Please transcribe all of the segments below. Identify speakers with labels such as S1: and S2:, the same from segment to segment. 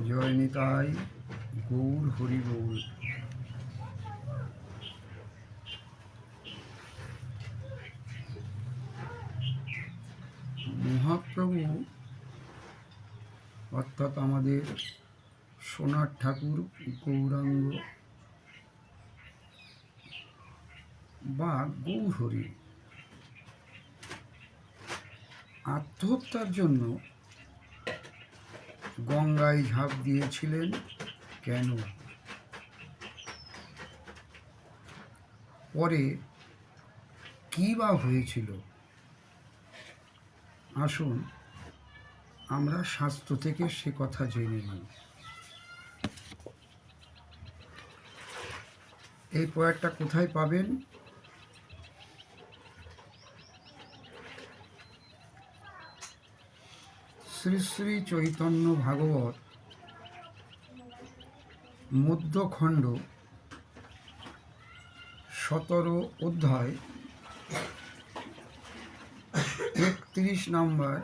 S1: জয় নিতাই গৌর হরি বল। মহাপ্রভু অর্থাৎ আমাদের সোনার ঠাকুর গৌরাঙ্গ বা গৌরহরি আত্মহত্যার জন্য গঙ্গায় ঝাঁপ দিয়েছিলেন কেন? পরে কী বা হয়েছিল? আসুন আমরা শাস্ত্র থেকে সে কথা জেনে নিই। এই পোয়াটা কোথায় পাবেন? শ্রী শ্রী চৈতন্য ভাগবত মধ্যখণ্ড 17 অধ্যায় 31 নম্বর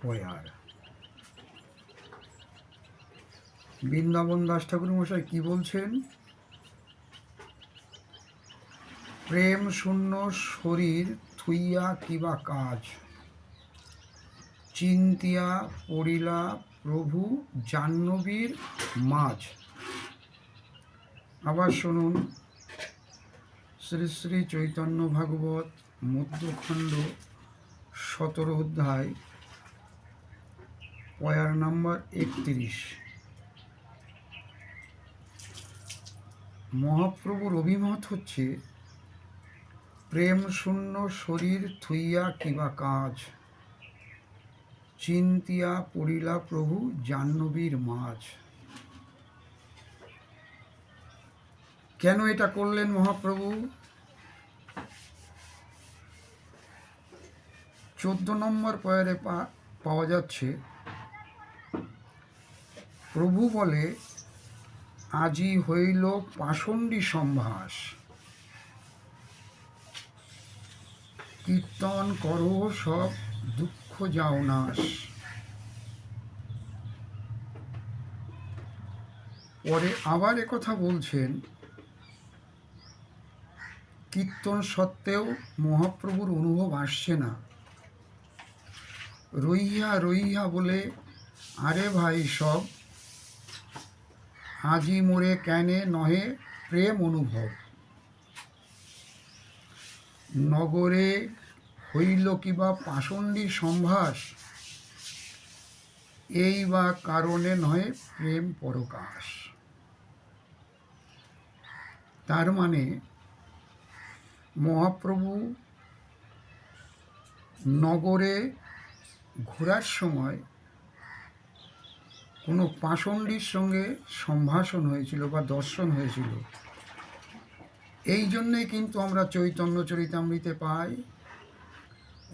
S1: পয়ার। বৃন্দাবন দাস ঠাকুর মশাই কি বলছেন? প্রেম শূন্য শরীর থুইয়া কিবা কাজ, চিন্তিয়া পড়িলা প্রভু জাহ্নবীর মাঝ। আবার শুনুন, শ্রী শ্রী চৈতন্য ভাগবত মধ্যখণ্ড 17 অধ্যায় পয়ার নম্বর 31। মহাপ্রভুর অভিমত হচ্ছে প্রেম শূন্য শরীর থুইয়া কিবা কাজ, চিন্তিয়া পড়িলা প্রভু জাহ্নবীর মাঝ। কেন এটা করলেন মহাপ্রভু? 14 নম্বর পয়ারে পাওয়া যাচ্ছে, প্রভু বলে আজি হইল পাষণ্ডী সম্ভাস, কীর্তন করো সব দুঃখ যাও নাশ। পরে আবার একথা বলছেন, কীর্তন সত্ত্বেও মহাপ্রভুর অনুভব আসছে না। রইয়া রইয়া বলে আরে ভাই সব, আজি মোরে কেনে নহে প্রেম অনুভব। নগরে হইল কিবা পাষণ্ডী সম্ভাস, এই বা কারণে নহে প্রেম পরকাশ। তার মানে মহাপ্রভু নগরে ঘোরার সময় কোনো পাষণ্ডীর সঙ্গে সম্ভাষণ হয়েছিল বা দর্শন হয়েছিল। এই জন্যেই কিন্তু আমরা চৈতন্য চরিতামৃতে পাই,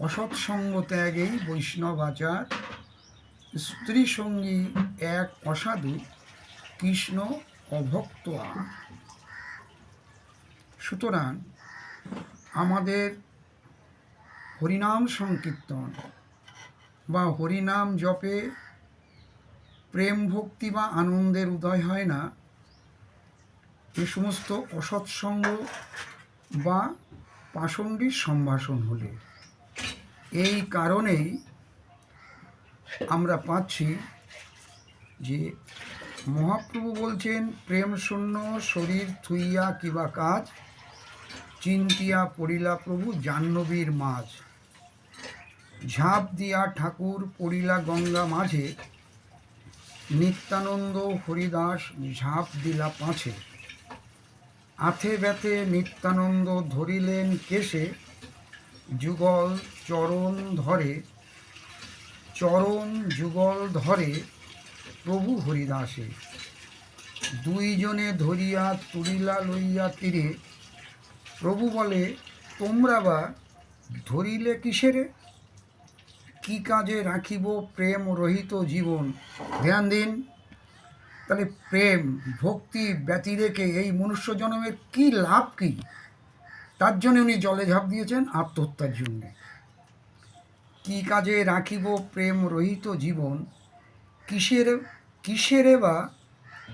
S1: অসৎসঙ্গ ত্যাগেই বৈষ্ণব আচার, স্ত্রী সঙ্গী এক অসাধু, কৃষ্ণ অভক্ত আর। সুতরাং আমাদের হরিনাম সংকীর্তন বা হরিনাম জপে প্রেম ভক্তি বা আনন্দের উদয় হয় না এ সমস্ত অসৎসঙ্গ বা পাষণ্ডীর সম্ভাষণ হলে। এই কারণেই আমরা পাচ্ছি যে মহাপ্রভু বলছেন প্রেম শূন্য শরীর থুইয়া কিবা কাজ, চিন্তিয়া পড়িলা প্রভু জাহ্নবীর মাঝ। ঝাঁপ দিয়া ঠাকুর পড়িলা গঙ্গা মাঝে, নিত্যানন্দ হরিদাস ঝাঁপ দিলা পাছে। আথে ব্যথে নিত্যানন্দ ধরিলেন কেশে, যুগল চরণ ধরে, চরণ যুগল ধরে প্রভু হরিদাসে। দুইজনে ধরিয়া তুলিলা লইয়া তীরে, প্রভু বলে তোমরা বা ধরিলে কিসেরে? কি কাজে রাখিব প্রেম রহিত জীবন। ধ্যান দিন, তাহলে প্রেম ভক্তি ব্যতি রেখে এই মনুষ্য জন্মের কি লাভ কি? তার জন্য উনি জলে ঝাঁপ দিয়েছেন, আত্মহত্যার জন্যে। কি কাজে রাখিব প্রেম রহিত জীবন, কিসের কিসেরে বা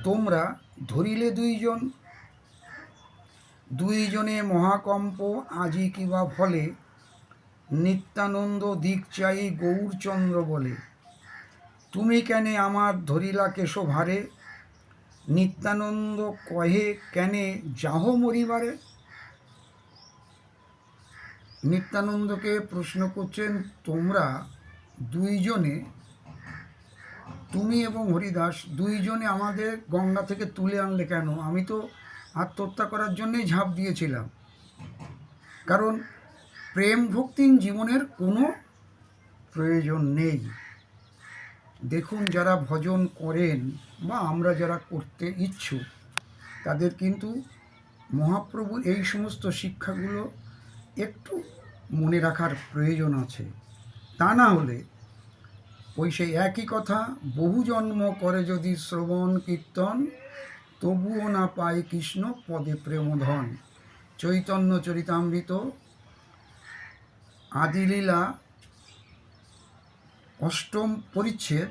S1: তোমরা ধরিলে দুইজনে মহাকম্প আজি কিবা ফলে, নিত্যানন্দ দিক চাই গৌরচন্দ্র বলে। তুমি কেনে আমার ধরিলা কেশভারে, নিত্যানন্দ কহে কেনে যাহ মরিবারে। নিত্যানন্দকে প্রশ্ন করছেন, তোমরা দুইজনে, তুমি এবং হরিদাস দুইজনে আমাদের গঙ্গা থেকে তুলে আনলে কেন? আমি তো আত্মহত্যা করার জন্যই ঝাঁপ দিয়েছিলাম। কারণ প্রেম ভক্তির জীবনের কোনো প্রয়োজন নেই। দেখুন, যারা ভজন করেন বা আমরা যারা করতে ইচ্ছুক, তাদের কিন্তু মহাপ্রভুর এই সমস্ত শিক্ষাগুলো একটু মনে রাখার প্রয়োজন আছে। তা না হলে ওই সেই একই কথা, বহু জন্ম করে যদি শ্রবণ কীর্তন, তবুও না পায় কৃষ্ণ পদে প্রেমধন। চৈতন্য চরিতামৃত আদিলীলা 8ম পরিচ্ছেদ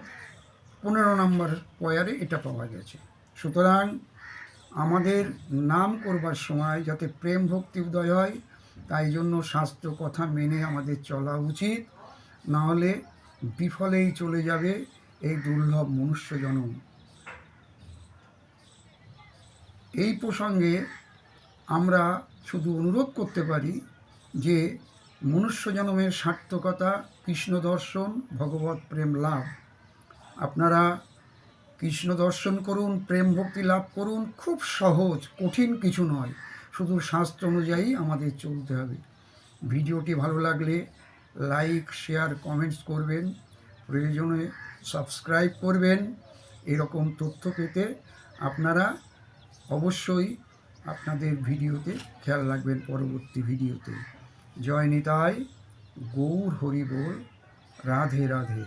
S1: 15 নম্বর পয়ারে এটা পাওয়া গেছে। সুতরাং আমাদের নাম করবার সময় যাতে প্রেম ভক্তি উদয় হয়, তাই জন্য শাস্ত্র কথা মেনে আমাদের চলা উচিত। না হলে বিফলেই চলে যাবে এই দুর্লভ মনুষ্য জন্ম। এই প্রসঙ্গে আমরা শুধু অনুরোধ করতে পারি যে মনুষ্য জন্মের সার্থকতা কৃষ্ণ দর্শন, ভগবত প্রেম লাভ। আপনারা কৃষ্ণ দর্শন করুন, প্রেম ভক্তি লাভ করুন। খুব সহজ, কঠিন কিছু নয়, শুধু শাস্ত্র অনুযায়ী আমাদের চলতে হবে। ভিডিওটি ভালো লাগলে লাইক, শেয়ার, কমেন্টস করবেন, প্রয়োজনে সাবস্ক্রাইব করবেন। এরকম তথ্য পেতে আপনারা অবশ্যই আপনাদের ভিডিওতে খেয়াল রাখবেন পরবর্তী ভিডিওতে। জয় নিতাই, গৌর হরি বল, রাধে রাধে।